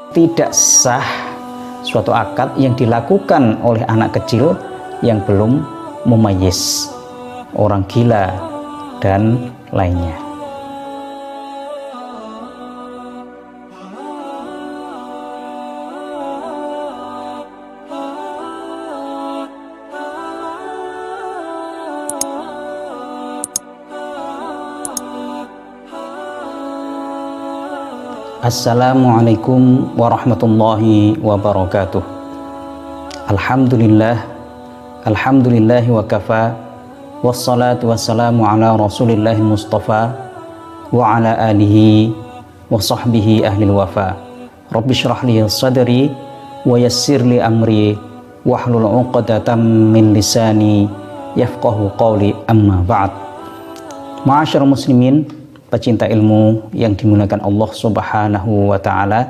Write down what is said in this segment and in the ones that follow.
Tidak sah suatu akad yang dilakukan oleh anak kecil yang belum mumayyiz, orang gila dan lainnya. Assalamualaikum warahmatullahi wabarakatuh. Alhamdulillahi wa kafa, wassalatu wassalamu ala rasulillahi mustafa wa ala alihi wa sahbihi ahlil wafa. Rabbi syrah li sadri wa yassir li amri wahlul 'uqdatam min lisani yafqahu qawli, amma ba'd. Ma'asyiral muslimin, pecinta ilmu yang dimuliakan Allah Subhanahu wa Ta'ala,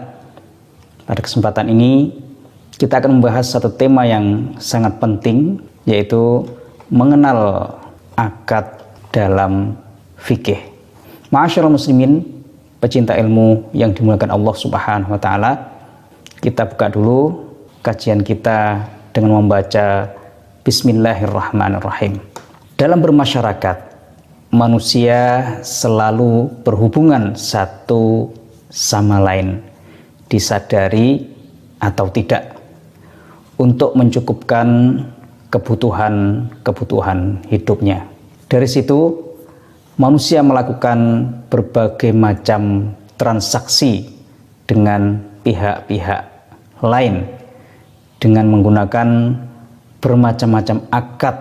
pada kesempatan ini kita akan membahas satu tema yang sangat penting, yaitu mengenal akad dalam fikih. Ma'asyiral muslimin, pecinta ilmu yang dimuliakan Allah Subhanahu wa Ta'ala, kita buka dulu kajian kita dengan membaca Bismillahirrahmanirrahim. Dalam bermasyarakat, manusia selalu berhubungan satu sama lain, disadari atau tidak, untuk mencukupkan kebutuhan hidupnya. Dari situ, manusia melakukan berbagai macam transaksi dengan pihak-pihak lain dengan menggunakan bermacam-macam akad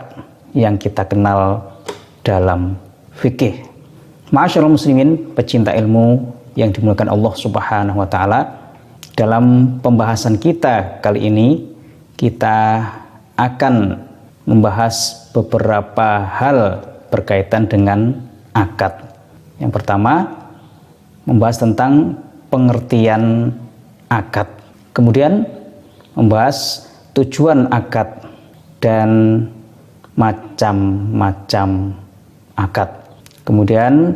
yang kita kenal dalam fikih. Ma'asyiral muslimin, pecinta ilmu yang dimuliakan Allah Subhanahu wa Ta'ala, dalam pembahasan kita kali ini kita akan membahas beberapa hal berkaitan dengan akad. Yang pertama, membahas tentang pengertian akad. Kemudian membahas tujuan akad dan macam-macam akad. Kemudian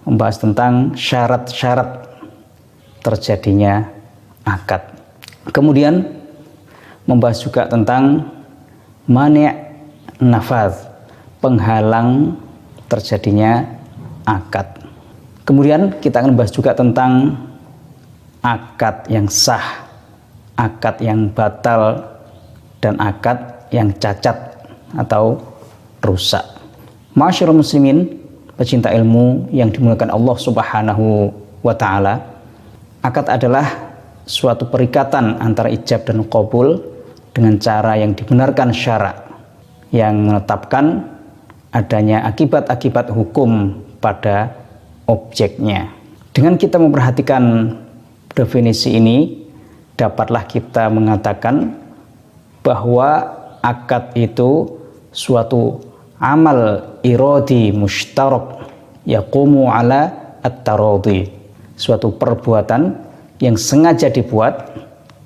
membahas tentang syarat-syarat terjadinya akad. Kemudian membahas juga tentang mani' nafadz, penghalang terjadinya akad. Kemudian kita akan membahas juga tentang akad yang sah, akad yang batal, dan akad yang cacat atau rusak. Ma'asyiral muslimin, pecinta ilmu yang dimuliakan Allah Subhanahu wa Ta'ala, akad adalah suatu perikatan antara ijab dan qabul dengan cara yang dibenarkan syarak, yang menetapkan adanya akibat-akibat hukum pada objeknya. Dengan kita memperhatikan definisi ini, dapatlah kita mengatakan bahwa akad itu suatu amal iradi mushtarak yaqumu ala at-taradi, suatu perbuatan yang sengaja dibuat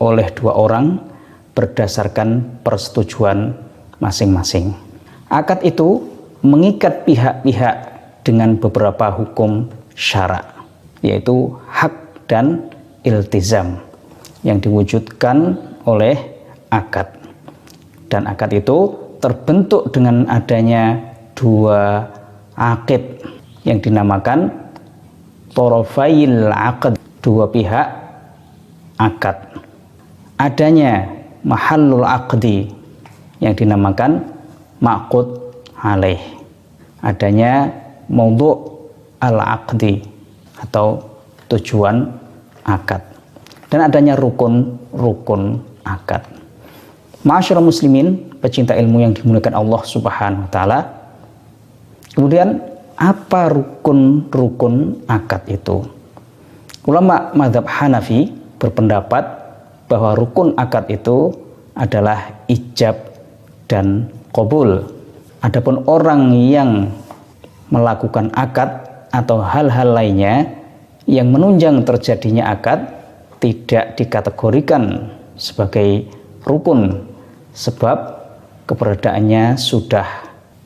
oleh dua orang berdasarkan persetujuan masing-masing. Akad itu mengikat pihak-pihak dengan beberapa hukum syarak, yaitu hak dan iltizam yang diwujudkan oleh akad. Dan akad itu terbentuk dengan adanya dua aqid yang dinamakan tharafail aqd, dua pihak akad. Adanya mahallul aqdi yang dinamakan ma'qud alaih. Adanya maudhu' al-aqdi atau tujuan akad. Dan adanya rukun akad. Ma'asyiral muslimin, pecinta ilmu yang dimuliakan Allah Subhanahu wa Ta'ala. Kemudian apa rukun akad itu? Ulama mazhab Hanafi berpendapat bahwa rukun akad itu adalah ijab dan qabul. Adapun orang yang melakukan akad atau hal-hal lainnya yang menunjang terjadinya akad tidak dikategorikan sebagai rukun, sebab keberadaannya sudah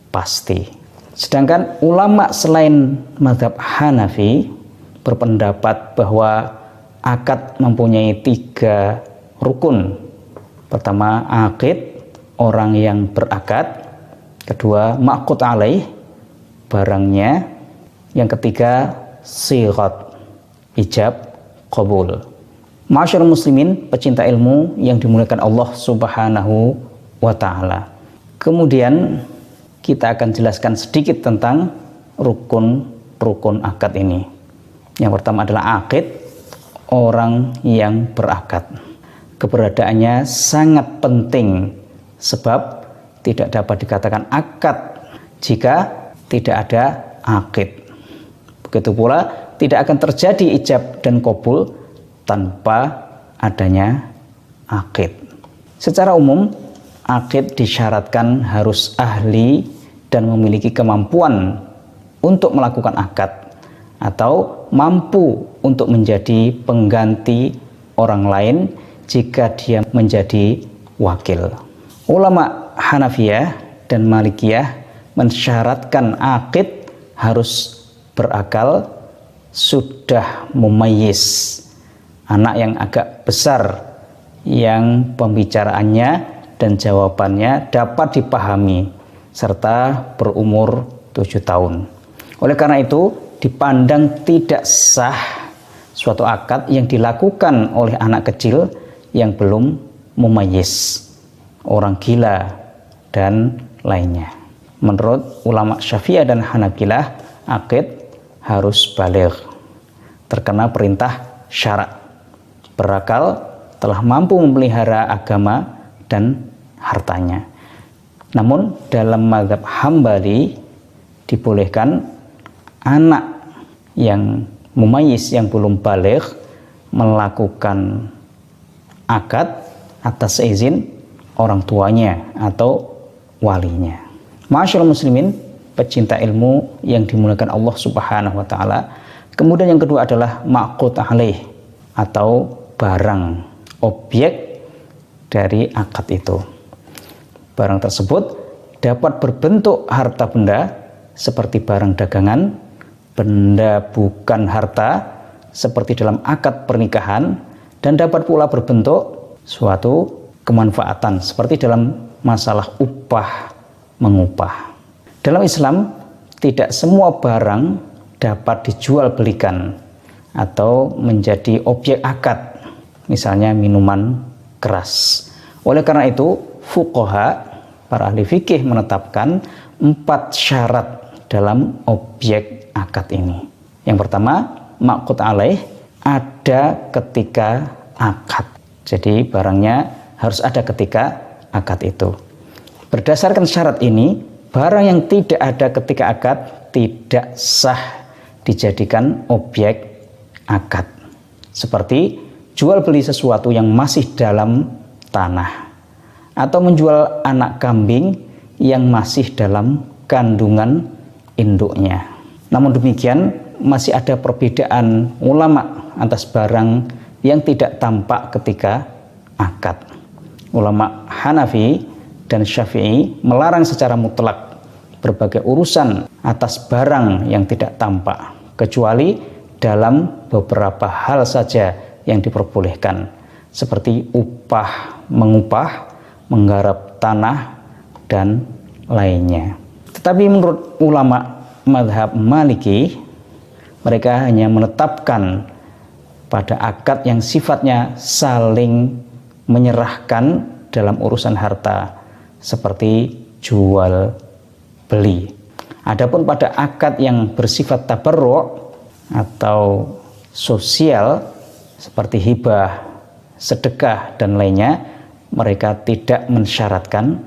pasti. Sedangkan ulama selain mazhab Hanafi berpendapat bahwa akad mempunyai 3 rukun. Pertama, aqid, orang yang berakad. Kedua, ma'qud alaih, barangnya. Yang ketiga, sighat, ijab qabul. Ma'asyiral muslimin, pecinta ilmu yang dimuliakan Allah Subhanahu wa ta'ala. Kemudian kita akan jelaskan sedikit tentang rukun akad ini. Yang pertama adalah aqid, orang yang berakad. Keberadaannya sangat penting sebab tidak dapat dikatakan akad jika tidak ada aqid. Begitu pula tidak akan terjadi ijab dan qabul tanpa adanya aqid. Secara umum, aqid disyaratkan harus ahli dan memiliki kemampuan untuk melakukan akad atau mampu untuk menjadi pengganti orang lain jika dia menjadi wakil. Ulama Hanafiyah dan Malikiyah mensyaratkan aqid harus berakal, sudah mumayyiz, anak yang agak besar yang pembicaraannya dan jawabannya dapat dipahami serta berumur 7 tahun. Oleh karena itu dipandang tidak sah suatu akad yang dilakukan oleh anak kecil yang belum mumayyiz, orang gila dan lainnya. Menurut ulama Syafi'iyah dan Hanabilah, aqid harus baligh, terkena perintah syarak, berakal, telah mampu memelihara agama dan hartanya. Namun dalam mazhab Hambali dibolehkan anak yang mumayyiz yang belum baligh melakukan akad atas izin orang tuanya atau walinya. Ma'asyiral muslimin, pecinta ilmu yang dimuliakan Allah Subhanahu wa ta'ala. Kemudian yang kedua adalah ma'qud alaih atau barang, objek dari akad itu. Barang tersebut dapat berbentuk harta benda seperti barang dagangan, benda bukan harta seperti dalam akad pernikahan, dan dapat pula berbentuk suatu kemanfaatan seperti dalam masalah upah mengupah. Dalam Islam tidak semua barang dapat dijual belikan atau menjadi objek akad, misalnya minuman keras. Oleh karena itu fuqaha, para ahli fikih menetapkan 4 syarat dalam objek akad ini. Yang pertama, ma'qud alaih, ada ketika akad. Jadi barangnya harus ada ketika akad itu. Berdasarkan syarat ini, barang yang tidak ada ketika akad tidak sah dijadikan objek akad. Seperti jual beli sesuatu yang masih dalam tanah, atau menjual anak kambing yang masih dalam kandungan induknya. Namun demikian, masih ada perbedaan ulama atas barang yang tidak tampak ketika akad. Ulama Hanafi dan Syafi'i melarang secara mutlak berbagai urusan atas barang yang tidak tampak, kecuali dalam beberapa hal saja yang diperbolehkan, seperti upah mengupah, menggarap tanah, dan lainnya. Tetapi menurut ulama mazhab Maliki, mereka hanya menetapkan pada akad yang sifatnya saling menyerahkan dalam urusan harta, seperti jual beli. Adapun pada akad yang bersifat tabarru' atau sosial seperti hibah, sedekah, dan lainnya, mereka tidak mensyaratkan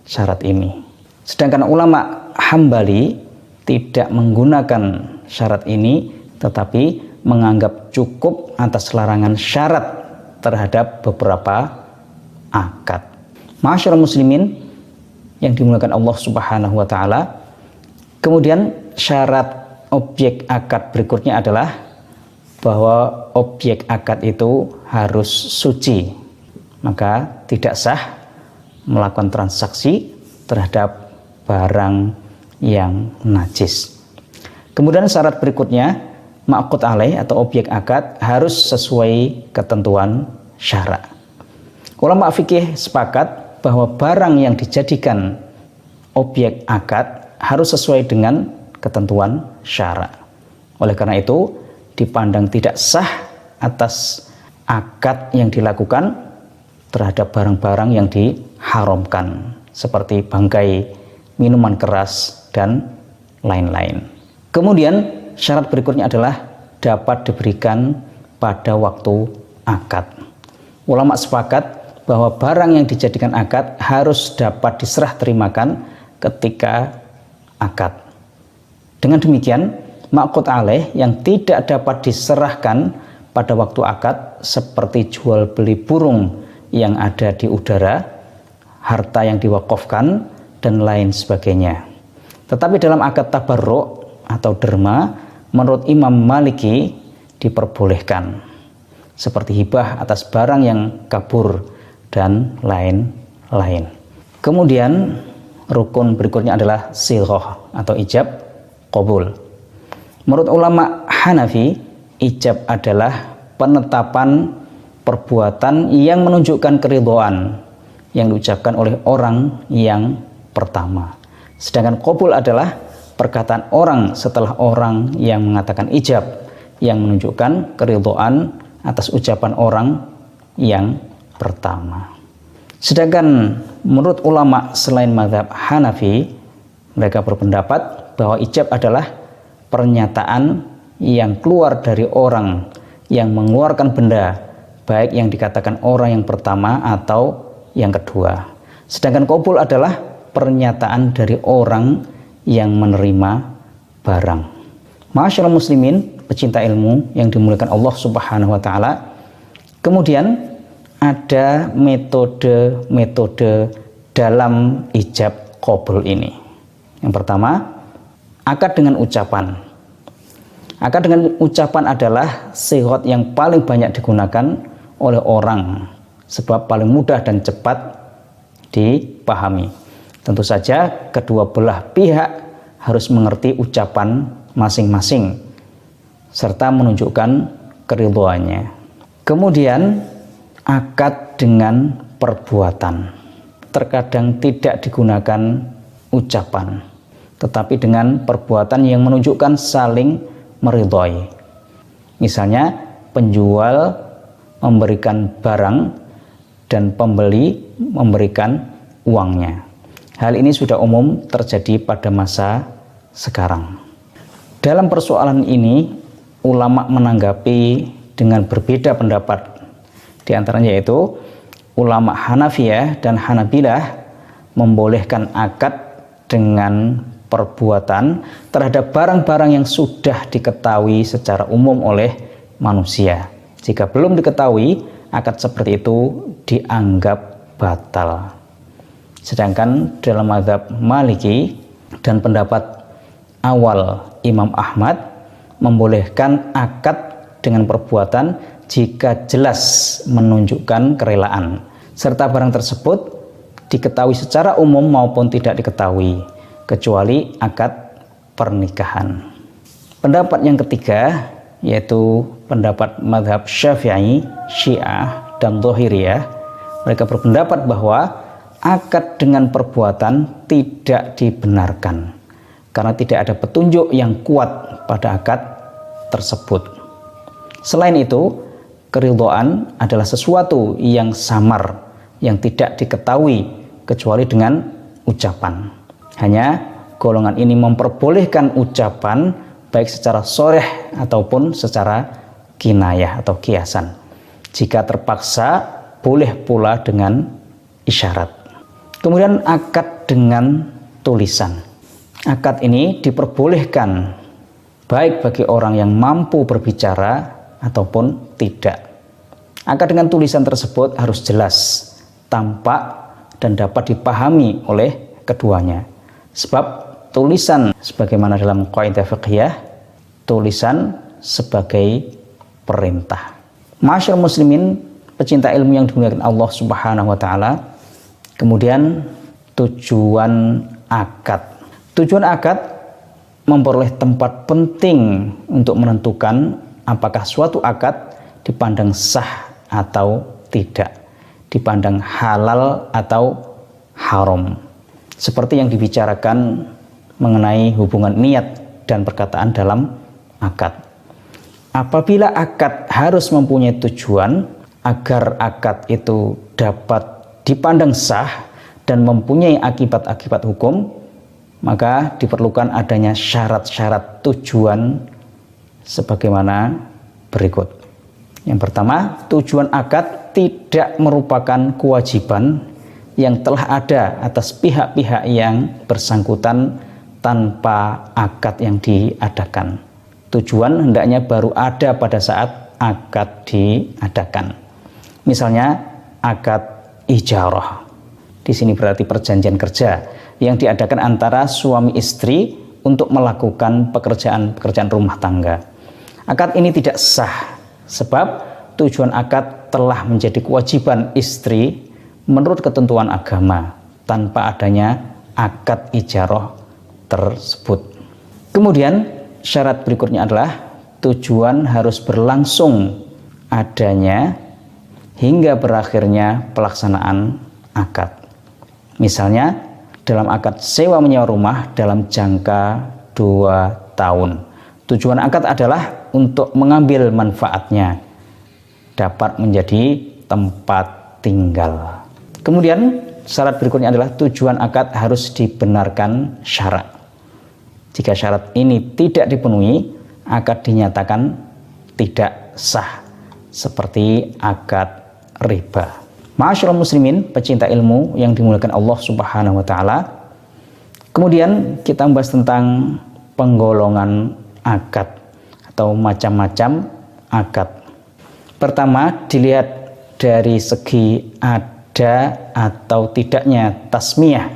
syarat ini. Sedangkan ulama Hambali tidak menggunakan syarat ini, tetapi menganggap cukup atas larangan syarat terhadap beberapa akad. Ma'asyiral muslimin yang dimuliakan Allah Subhanahu wa ta'ala. Kemudian syarat objek akad berikutnya adalah bahwa objek akad itu harus suci. Maka tidak sah melakukan transaksi terhadap barang yang najis. Kemudian syarat berikutnya ma'qud alaih atau objek akad harus sesuai ketentuan syara'. Ulama fikih sepakat bahwa barang yang dijadikan objek akad harus sesuai dengan ketentuan syara'. Oleh karena itu, dipandang tidak sah atas akad yang dilakukan terhadap barang-barang yang diharamkan seperti bangkai, minuman keras, dan lain-lain. Kemudian syarat berikutnya adalah dapat diberikan pada waktu akad. Ulama sepakat bahwa barang yang dijadikan akad harus dapat diserah terimakan ketika akad. Dengan demikian, ma'qud alaih yang tidak dapat diserahkan pada waktu akad seperti jual beli burung yang ada di udara, harta yang diwakafkan, dan lain sebagainya. Tetapi dalam akad tabarruk atau derma, menurut Imam Maliki diperbolehkan, seperti hibah atas barang yang kabur dan lain-lain. Kemudian rukun berikutnya adalah sighah atau ijab qabul. Menurut ulama Hanafi, ijab adalah penetapan perbuatan yang menunjukkan keridhaan yang diucapkan oleh orang yang pertama. Sedangkan qabul adalah perkataan orang setelah orang yang mengatakan ijab yang menunjukkan keridhaan atas ucapan orang yang pertama. Sedangkan menurut ulama selain mazhab Hanafi, mereka berpendapat bahwa ijab adalah pernyataan yang keluar dari orang yang mengeluarkan benda, baik yang dikatakan orang yang pertama atau yang kedua. Sedangkan qabul adalah pernyataan dari orang yang menerima barang. Ma'asyiral muslimin, pecinta ilmu yang dimuliakan Allah Subhanahu wa taala. Kemudian ada metode-metode dalam ijab qabul ini. Yang pertama, akad dengan ucapan. Akad dengan ucapan adalah sighah yang paling banyak digunakan oleh orang sebab paling mudah dan cepat dipahami. Tentu saja kedua belah pihak harus mengerti ucapan masing-masing serta menunjukkan keridhaannya. Kemudian akad dengan perbuatan. Terkadang tidak digunakan ucapan, tetapi dengan perbuatan yang menunjukkan saling meridhai. Misalnya penjual memberikan barang dan pembeli memberikan uangnya. Hal ini sudah umum terjadi pada masa sekarang. Dalam persoalan ini, ulama menanggapi dengan berbeda pendapat. Di antaranya yaitu ulama Hanafiyah dan Hanabilah membolehkan akad dengan perbuatan terhadap barang-barang yang sudah diketahui secara umum oleh manusia. Jika belum diketahui, akad seperti itu dianggap batal. Sedangkan dalam mazhab Maliki dan pendapat awal Imam Ahmad membolehkan akad dengan perbuatan jika jelas menunjukkan kerelaan serta barang tersebut diketahui secara umum maupun tidak diketahui kecuali akad pernikahan. Pendapat yang ketiga yaitu pendapat mazhab Syafi'i, Syiah, dan Dhahiriyah. Mereka berpendapat bahwa akad dengan perbuatan tidak dibenarkan karena tidak ada petunjuk yang kuat pada akad tersebut. Selain itu, keridhaan adalah sesuatu yang samar yang tidak diketahui kecuali dengan ucapan. Hanya golongan ini memperbolehkan ucapan baik secara sharih ataupun secara kinayah atau kiasan. Jika terpaksa boleh pula dengan isyarat. Kemudian akad dengan tulisan. Akad ini diperbolehkan baik bagi orang yang mampu berbicara ataupun tidak. Akad dengan tulisan tersebut harus jelas, tampak, dan dapat dipahami oleh keduanya. Sebab tulisan sebagaimana dalam kaidah fiqhiyah, tulisan sebagai perintah. Ma'asyiral muslimin, pecinta ilmu yang dimuliakan Allah Subhanahu wa taala. Kemudian tujuan akad. Tujuan akad memperoleh tempat penting untuk menentukan apakah suatu akad dipandang sah atau tidak, dipandang halal atau haram. Seperti yang dibicarakan mengenai hubungan niat dan perkataan dalam akad. Apabila akad harus mempunyai tujuan agar akad itu dapat dipandang sah dan mempunyai akibat-akibat hukum, maka diperlukan adanya syarat-syarat tujuan sebagaimana berikut. Yang pertama, tujuan akad tidak merupakan kewajiban yang telah ada atas pihak-pihak yang bersangkutan tanpa akad yang diadakan. Tujuan hendaknya baru ada pada saat akad diadakan. Misalnya akad ijarah. Di sini berarti perjanjian kerja yang diadakan antara suami istri untuk melakukan pekerjaan rumah tangga. Akad ini tidak sah sebab tujuan akad telah menjadi kewajiban istri menurut ketentuan agama tanpa adanya akad ijarah tersebut. Kemudian syarat berikutnya adalah tujuan harus berlangsung adanya hingga berakhirnya pelaksanaan akad. Misalnya dalam akad sewa menyewa rumah dalam jangka 2 tahun. Tujuan akad adalah untuk mengambil manfaatnya, dapat menjadi tempat tinggal. Kemudian syarat berikutnya adalah tujuan akad harus dibenarkan syarak. Jika syarat ini tidak dipenuhi, akad dinyatakan tidak sah, seperti akad riba. Ma'asyiral muslimin, pecinta ilmu yang dimuliakan Allah Subhanahu wa taala. Kemudian kita membahas tentang penggolongan akad atau macam-macam akad. Pertama, dilihat dari segi ada atau tidaknya tasmiyah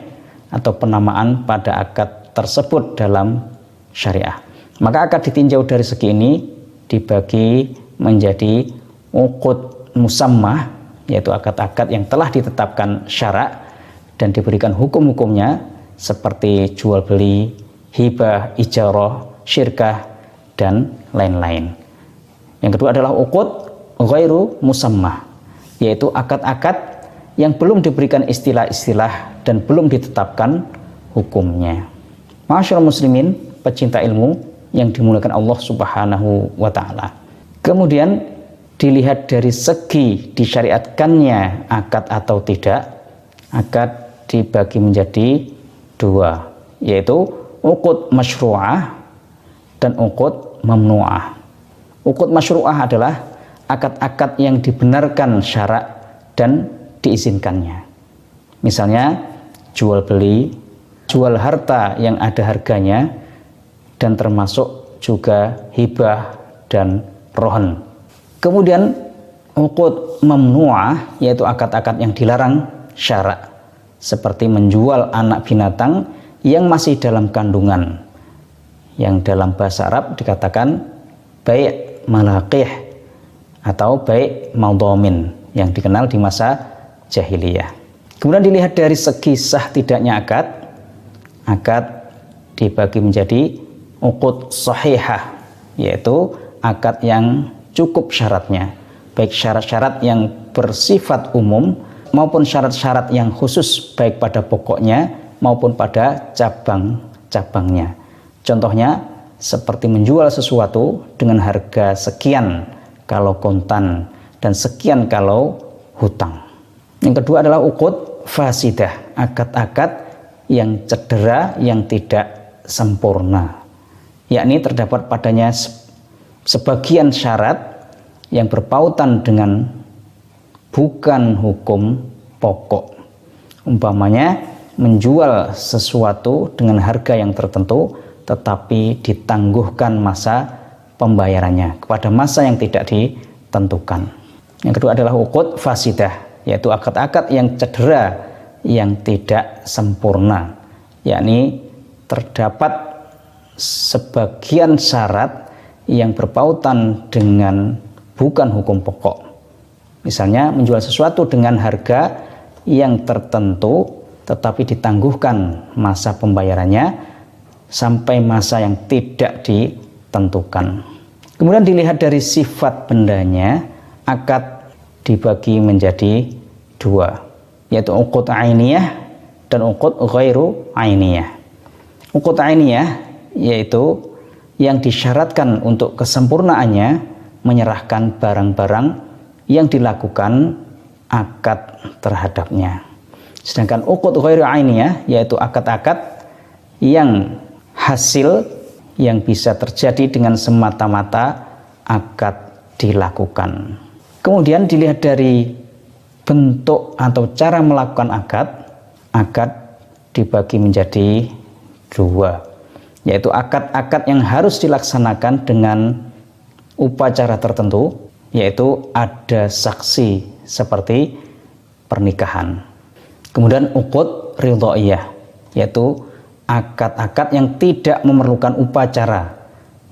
atau penamaan pada akad tersebut dalam syariah. Maka akad ditinjau dari segi ini dibagi menjadi uqud musammah, yaitu akad-akad yang telah ditetapkan syarak dan diberikan hukum-hukumnya seperti jual beli, hibah, ijarah, syirkah, dan lain-lain. Yang kedua adalah uqud ghairu musammah, yaitu akad-akad yang belum diberikan istilah-istilah dan belum ditetapkan hukumnya. Ma'asyiral muslimin, pecinta ilmu yang dimuliakan Allah Subhanahu wa taala. Kemudian dilihat dari segi disyariatkannya akad atau tidak. Akad dibagi menjadi 2, yaitu uqud masyru'ah dan uqud mamnu'ah. Uqud masyru'ah adalah akad-akad yang dibenarkan syarak dan diizinkannya. Misalnya jual beli, jual harta yang ada harganya, dan termasuk juga hibah dan rohon. Kemudian uqud mamnu'ah, yaitu akad-akad yang dilarang syarak, seperti menjual anak binatang yang masih dalam kandungan, yang dalam bahasa Arab dikatakan bai' malaqih atau bai' madhamin, yang dikenal di masa jahiliyah. Kemudian dilihat dari segi sah tidaknya akad. Akad dibagi menjadi uqud sahihah, yaitu akad yang cukup syaratnya, baik syarat-syarat yang bersifat umum maupun syarat-syarat yang khusus, baik pada pokoknya maupun pada cabang-cabangnya. Contohnya seperti menjual sesuatu dengan harga sekian kalau kontan dan sekian kalau hutang. Yang kedua adalah uqud fasidah, akad-akad yang cedera, yang tidak sempurna, yakni terdapat padanya sebagian syarat yang berpautan dengan bukan hukum pokok. Umpamanya menjual sesuatu dengan harga yang tertentu tetapi ditangguhkan masa pembayarannya kepada masa yang tidak ditentukan. Yang kedua adalah uqud fasidah, yaitu akad-akad yang cedera, yang tidak sempurna, yakni terdapat sebagian syarat yang berpautan dengan bukan hukum pokok. Misalnya menjual sesuatu dengan harga yang tertentu tetapi ditangguhkan masa pembayarannya sampai masa yang tidak ditentukan. Kemudian dilihat dari sifat bendanya, akad dibagi menjadi dua, yaitu uqud ainiyah dan uqud ghairu ainiyah. Uqud ainiyah yaitu yang disyaratkan untuk kesempurnaannya menyerahkan barang-barang yang dilakukan akad terhadapnya. Sedangkan uqud ghairu ainiyah yaitu akad-akad yang hasil yang bisa terjadi dengan semata-mata akad dilakukan. Kemudian dilihat dari bentuk atau cara melakukan akad dibagi menjadi dua, yaitu akad-akad yang harus dilaksanakan dengan upacara tertentu, yaitu ada saksi seperti pernikahan. Kemudian uqud ridhaiyah, yaitu akad-akad yang tidak memerlukan upacara,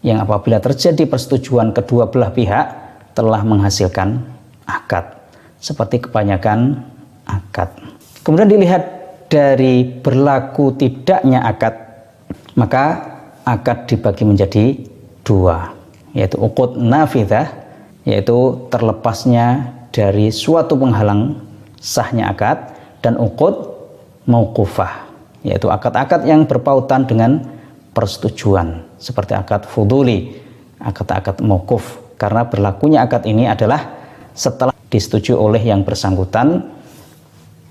yang apabila terjadi persetujuan kedua belah pihak telah menghasilkan akad, seperti kebanyakan akad. Kemudian dilihat dari berlaku tidaknya akad, maka akad dibagi menjadi dua, yaitu uqud nafidah, yaitu terlepasnya dari suatu penghalang sahnya akad, dan uqud mauqufah, yaitu akad-akad yang berpautan dengan persetujuan, seperti akad fuduli, akad-akad mauquf, karena berlakunya akad ini adalah setelah disetujui oleh yang bersangkutan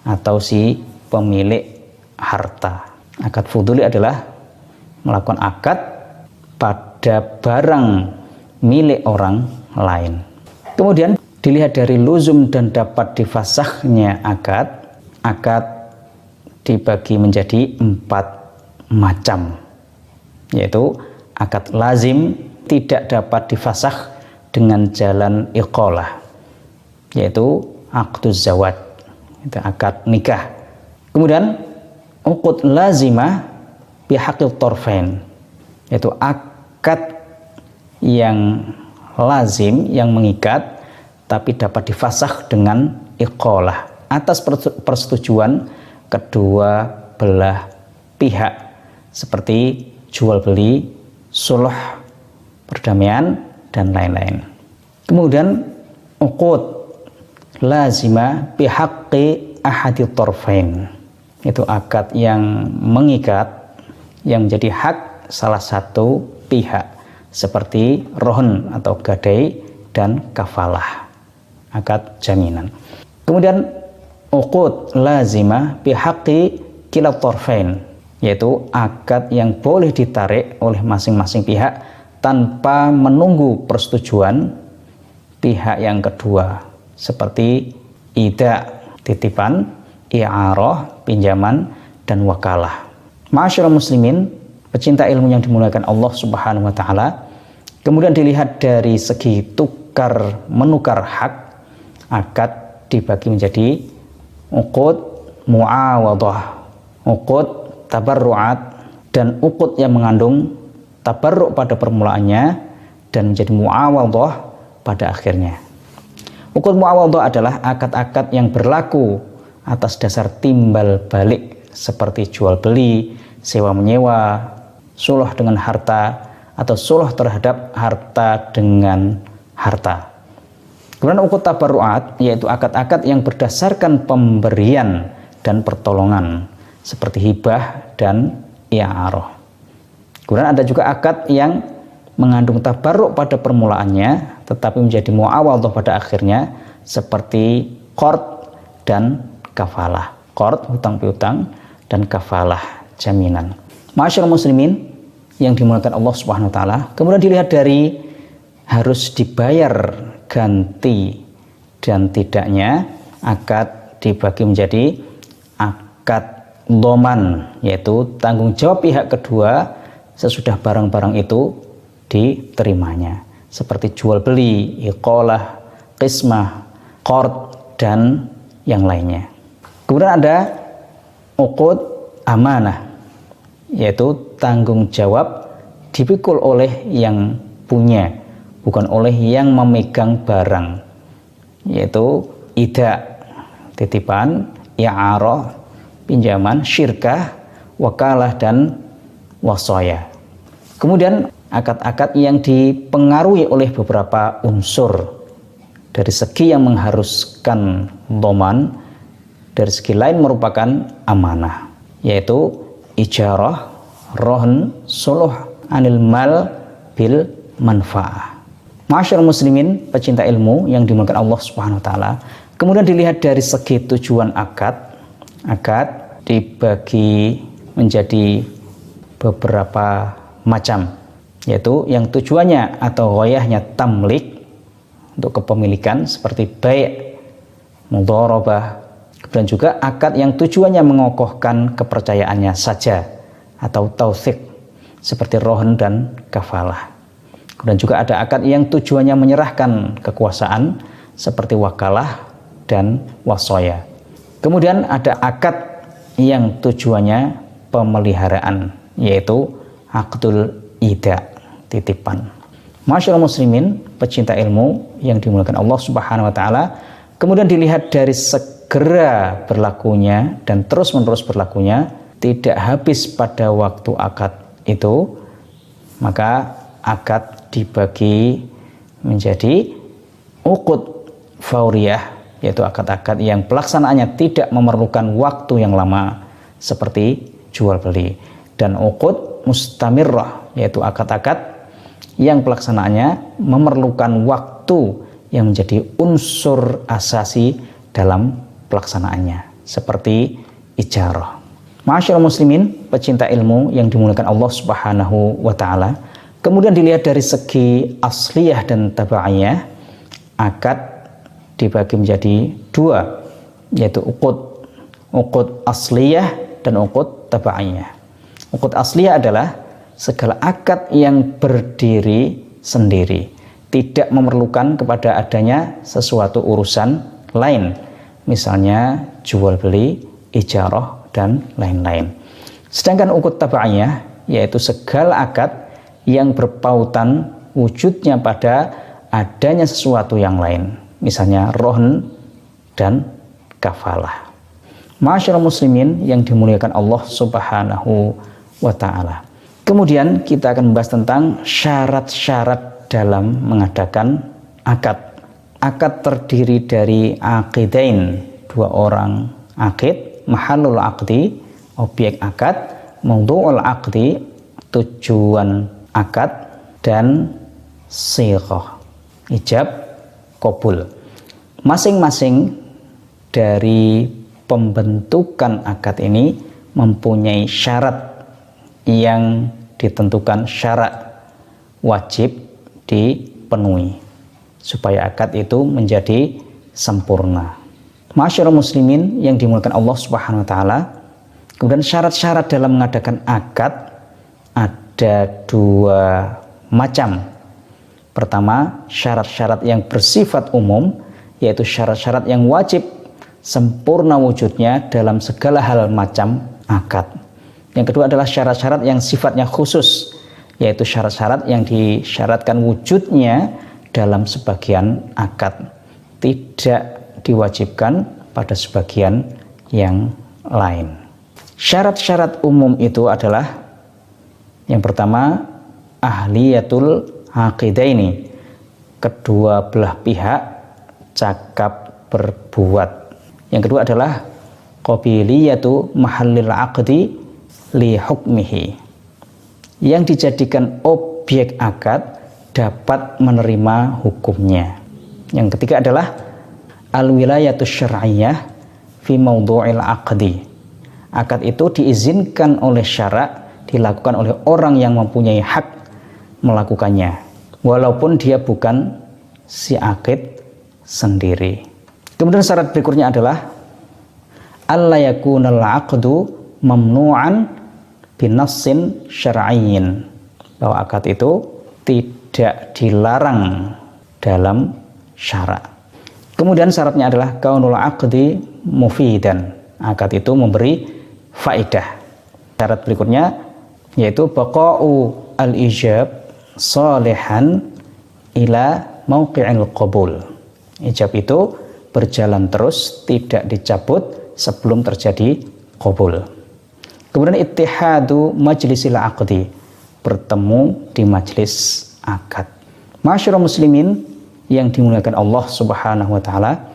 atau si pemilik harta. Akad fuduli adalah melakukan akad pada barang milik orang lain. Kemudian dilihat dari luzum dan dapat difasahnya akad dibagi menjadi 4 macam, yaitu akad lazim tidak dapat difasah dengan jalan iqalah, yaitu aqduz zawaj, itu akad nikah. Kemudian uqud lazimah bihaqqil tarfain, yaitu akad yang lazim, yang mengikat tapi dapat difasah dengan iqalah atas persetujuan kedua belah pihak, seperti jual beli, sulh, perdamaian, dan lain-lain. Kemudian uqud lazimah bihaqqi ahadit tarfain, itu akad yang mengikat yang menjadi hak salah satu pihak, seperti rohon atau gadai dan kafalah, akad jaminan. Kemudian uqud lazimah bihaqqi kilat tarfain, yaitu akad yang boleh ditarik oleh masing-masing pihak tanpa menunggu persetujuan pihak yang kedua, seperti ida, titipan, i'arah, pinjaman, dan wakalah. Ma'asyiral muslimin, pecinta ilmu yang dimuliakan Allah Subhanahu wa taala, kemudian dilihat dari segi tukar menukar hak, akad dibagi menjadi uqud muawadah, uqud tabarru'at, dan uqud yang mengandung tabarru' pada permulaannya dan menjadi muawadah pada akhirnya. Uqud muawadah adalah akad-akad yang berlaku atas dasar timbal balik, seperti jual beli, sewa menyewa, suluh dengan harta, atau suluh terhadap harta dengan harta. Kemudian uqud tabarru'at yaitu akad-akad yang berdasarkan pemberian dan pertolongan, seperti hibah dan i'arah. Kemudian ada juga akad yang mengandung tabarruk pada permulaannya tetapi menjadi muawadhah pada akhirnya, seperti qard dan kafalah. Qard hutang piutang dan kafalah jaminan. Ma'asyiral muslimin yang dimuliakan Allah Subhanahu wa taala, kemudian dilihat dari harus dibayar ganti dan tidaknya, akad dibagi menjadi akad dhaman, yaitu tanggung jawab pihak kedua sesudah barang-barang itu diterimanya, seperti jual beli, iqalah, qismah, qard, dan yang lainnya. Kemudian ada uqud amanah, yaitu tanggung jawab dipikul oleh yang punya, bukan oleh yang memegang barang, yaitu ida, titipan, i'arah, pinjaman, syirkah, wakalah, dan wasaya. Kemudian akad-akad yang dipengaruhi oleh beberapa unsur, dari segi yang mengharuskan dhaman, dari segi lain merupakan amanah, yaitu ijarah, rohn, suluh anil mal bil manfaah. Ma'asyiral muslimin, pecinta ilmu yang dimuliakan Allah Subhanahu wa taala. Kemudian dilihat dari segi tujuan akad. Akad dibagi menjadi beberapa macam, yaitu yang tujuannya atau ghayahnya tamlik, untuk kepemilikan seperti bai', mudharabah. Dan juga akad yang tujuannya mengokohkan kepercayaannya saja atau tautsik seperti rohn dan kafalah. Dan juga ada akad yang tujuannya menyerahkan kekuasaan seperti wakalah dan wasaya. Kemudian ada akad yang tujuannya pemeliharaan, yaitu akdul ida, titipan. Masyaallah muslimin, pecinta ilmu yang dimuliakan Allah Subhanahu wa taala. Kemudian dilihat dari segera berlakunya dan terus-menerus berlakunya, tidak habis pada waktu akad itu, maka akad dibagi menjadi uqud fauriyah, yaitu akad-akad yang pelaksanaannya tidak memerlukan waktu yang lama seperti jual beli, dan uqud mustamirrah, yaitu akad-akad yang pelaksanaannya memerlukan waktu yang menjadi unsur asasi dalam pelaksanaannya seperti ijarah. Ma'asyiral muslimin, pecinta ilmu yang dimuliakan Allah Subhanahu wa taala. Kemudian dilihat dari segi asliyah dan tabaiyah, akad dibagi menjadi dua, yaitu uqud asliyah dan uqud tabaiyah. Uqud asliyah adalah segala akad yang berdiri sendiri, tidak memerlukan kepada adanya sesuatu urusan lain, misalnya jual beli, ijarah, dan lain-lain. Sedangkan uqud tabaiyah, yaitu segala akad yang berpautan wujudnya pada adanya sesuatu yang lain, misalnya rohn dan kafalah. Ma'asyiral muslimin yang dimuliakan Allah Subhanahu wa taala. Kemudian kita akan membahas tentang syarat-syarat dalam mengadakan akad. Akad terdiri dari aqidain, dua orang akid, mahallul aqdi, objek akad, mawdu'ul aqdi, tujuan akad, dan sighah, ijab, qabul. Masing-masing dari pembentukan akad ini mempunyai syarat yang ditentukan, syarat wajib dipenuhi supaya akad itu menjadi sempurna. Masyaallah muslimin yang dimuliakan Allah Subhanahu wa taala. Kemudian syarat-syarat dalam mengadakan akad ada dua macam. Pertama, syarat-syarat yang bersifat umum, yaitu syarat-syarat yang wajib sempurna wujudnya dalam segala hal macam akad. Yang kedua adalah syarat-syarat yang sifatnya khusus, yaitu syarat-syarat yang disyaratkan wujudnya dalam sebagian akad, tidak diwajibkan pada sebagian yang lain. Syarat-syarat umum itu adalah yang pertama, ahliyatul aqidaini, kedua belah pihak cakap berbuat. Yang kedua adalah qabiliyatu mahallil aqdi li hukmihi, yang dijadikan objek akad dapat menerima hukumnya. Yang ketiga adalah al-wilayatus syar'iyyah fi mawdu'il aqdi, akad itu diizinkan oleh syarak dilakukan oleh orang yang mempunyai hak melakukannya, walaupun dia bukan si akid sendiri. Kemudian syarat berikutnya adalah alla yakunal aqdu mamnu'an binassin syar'iyyin, bahwa akad itu tidak dilarang dalam syarak. Kemudian syaratnya adalah kaunul aqdi mufidan, akad itu memberi faedah. Syarat berikutnya yaitu baqa'u al-ijab salihan ila mauqi'il qabul, ijab itu berjalan terus, tidak dicabut sebelum terjadi qabul. Kemudian ittihadu majlisil aqdi, bertemu di majlis akad. Masyarul muslimin yang dimuliakan Allah Subhanahu wa taala.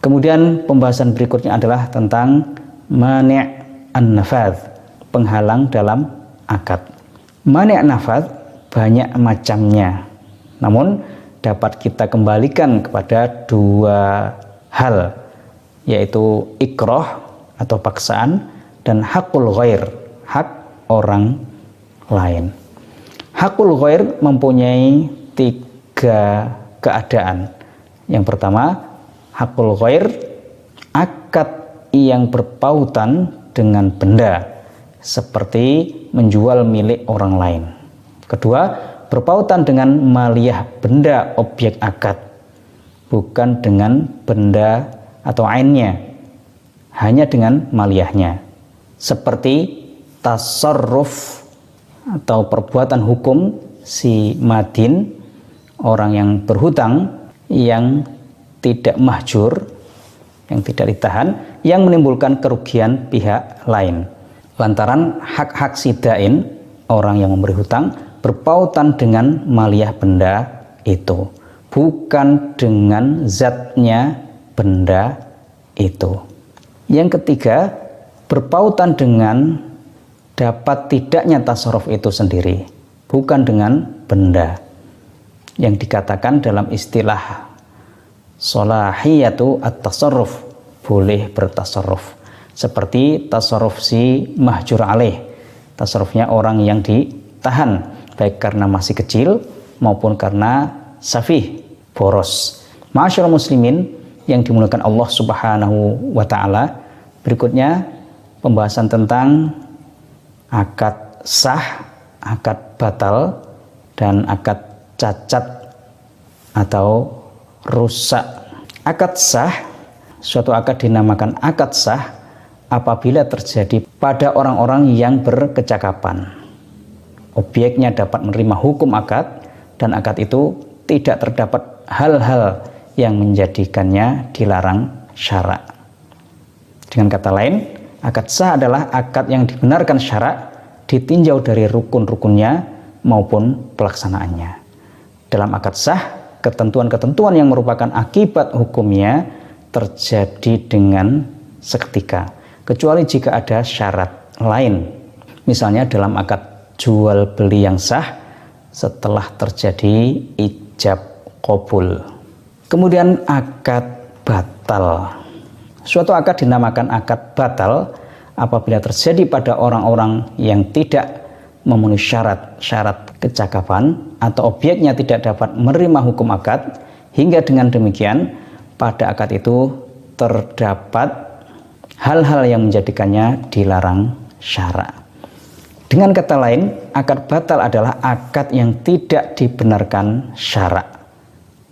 Kemudian pembahasan berikutnya adalah tentang mani' an-nafadz, penghalang dalam akad. Mani' an-nafadz banyak macamnya. Namun dapat kita kembalikan kepada dua hal, yaitu ikrah atau paksaan dan hakul ghair, hak orang lain. Hakul ghair mempunyai tiga keadaan. Yang pertama, hakul ghair, akad yang berpautan dengan benda, seperti menjual milik orang lain. Kedua, berpautan dengan maliyah benda objek akad, bukan dengan benda atau ainnya, hanya dengan maliyahnya, seperti tasarruf atau perbuatan hukum si madin, orang yang berhutang, yang tidak mahjur, yang tidak ditahan, yang menimbulkan kerugian pihak lain lantaran hak-hak si dain, orang yang memberi hutang, berpautan dengan maliyah benda itu, bukan dengan zatnya benda itu. Yang ketiga, berpautan dengan dapat tidaknya tasarruf itu sendiri, bukan dengan benda, yang dikatakan dalam istilah solahiyatu at-tasarruf, boleh bertasarruf, seperti tasarruf si mahjur alaih, tasarrufnya orang yang ditahan, baik karena masih kecil maupun karena safih, boros. Ma'asyiral muslimin yang dimuliakan Allah Subhanahu wa taala, berikutnya pembahasan tentang akad sah, akad batal, dan akad cacat atau rusak. Akad sah, suatu akad dinamakan akad sah apabila terjadi pada orang-orang yang berkecakapan. Objeknya dapat menerima hukum akad, dan akad itu tidak terdapat hal-hal yang menjadikannya dilarang syara'. Dengan kata lain, akad sah adalah akad yang dibenarkan syara', ditinjau dari rukun-rukunnya maupun pelaksanaannya. Dalam akad sah, ketentuan-ketentuan yang merupakan akibat hukumnya terjadi dengan seketika, kecuali jika ada syarat lain. Misalnya dalam akad jual beli yang sah setelah terjadi ijab qabul. Kemudian akad batal. Suatu akad dinamakan akad batal apabila terjadi pada orang-orang yang tidak memenuhi syarat-syarat kecakapan atau objeknya tidak dapat menerima hukum akad, hingga dengan demikian pada akad itu terdapat hal-hal yang menjadikannya dilarang syara'. Dengan kata lain, akad batal adalah akad yang tidak dibenarkan syara',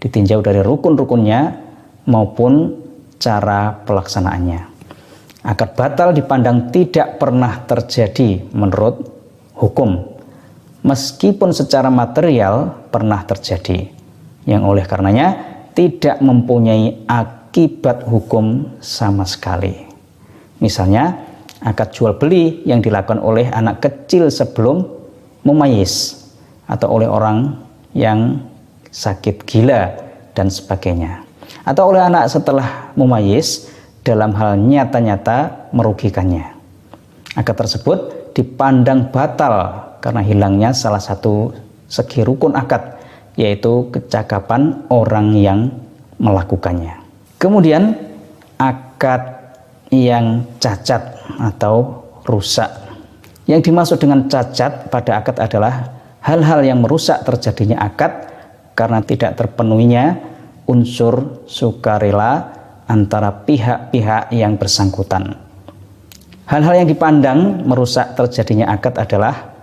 ditinjau dari rukun-rukunnya maupun cara pelaksanaannya. Akad batal dipandang tidak pernah terjadi menurut hukum, meskipun secara material pernah terjadi, yang oleh karenanya tidak mempunyai akibat hukum sama sekali. Misalnya, akad jual beli yang dilakukan oleh anak kecil sebelum mumayyiz, atau oleh orang yang sakit gila dan sebagainya, atau oleh anak setelah mumayyiz dalam hal nyata-nyata merugikannya. Akad tersebut dipandang batal karena hilangnya salah satu segi rukun akad, yaitu kecakapan orang yang melakukannya. Kemudian akad yang cacat atau rusak. Yang dimaksud dengan cacat pada akad adalah hal-hal yang merusak terjadinya akad karena tidak terpenuhinya unsur sukarela antara pihak-pihak yang bersangkutan. Hal-hal yang dipandang merusak terjadinya akad adalah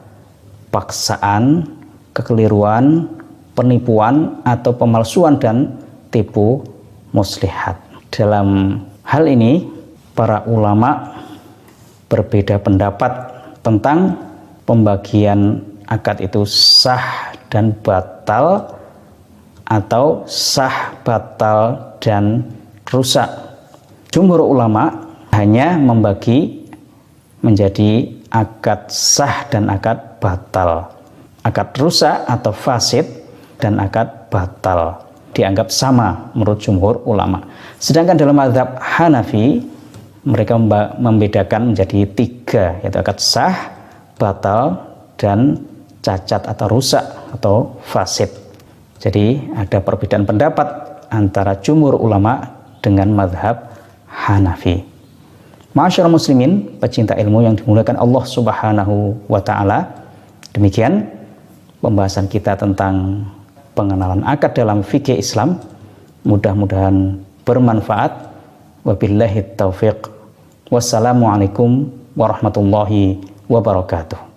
paksaan, kekeliruan, penipuan atau pemalsuan dan tipu muslihat. Dalam hal ini para ulama berbeda pendapat tentang pembagian akad itu sah dan batal atau sah, batal, dan rusak. Jumhur ulama hanya membagi menjadi akad sah dan akad batal. Akad rusak atau fasid dan akad batal dianggap sama menurut jumhur ulama. Sedangkan dalam mazhab Hanafi mereka membedakan menjadi 3, yaitu akad sah, batal, dan cacat atau rusak atau fasid. Jadi ada perbedaan pendapat antara jumhur ulama dengan mazhab Hanafi. Ma'asyiral muslimin, pecinta ilmu yang dimuliakan Allah Subhanahu wa taala. Demikian pembahasan kita tentang pengenalan akad dalam fikih Islam. Mudah-mudahan bermanfaat. Wabillahi taufiq. Wassalamualaikum warahmatullahi wabarakatuh.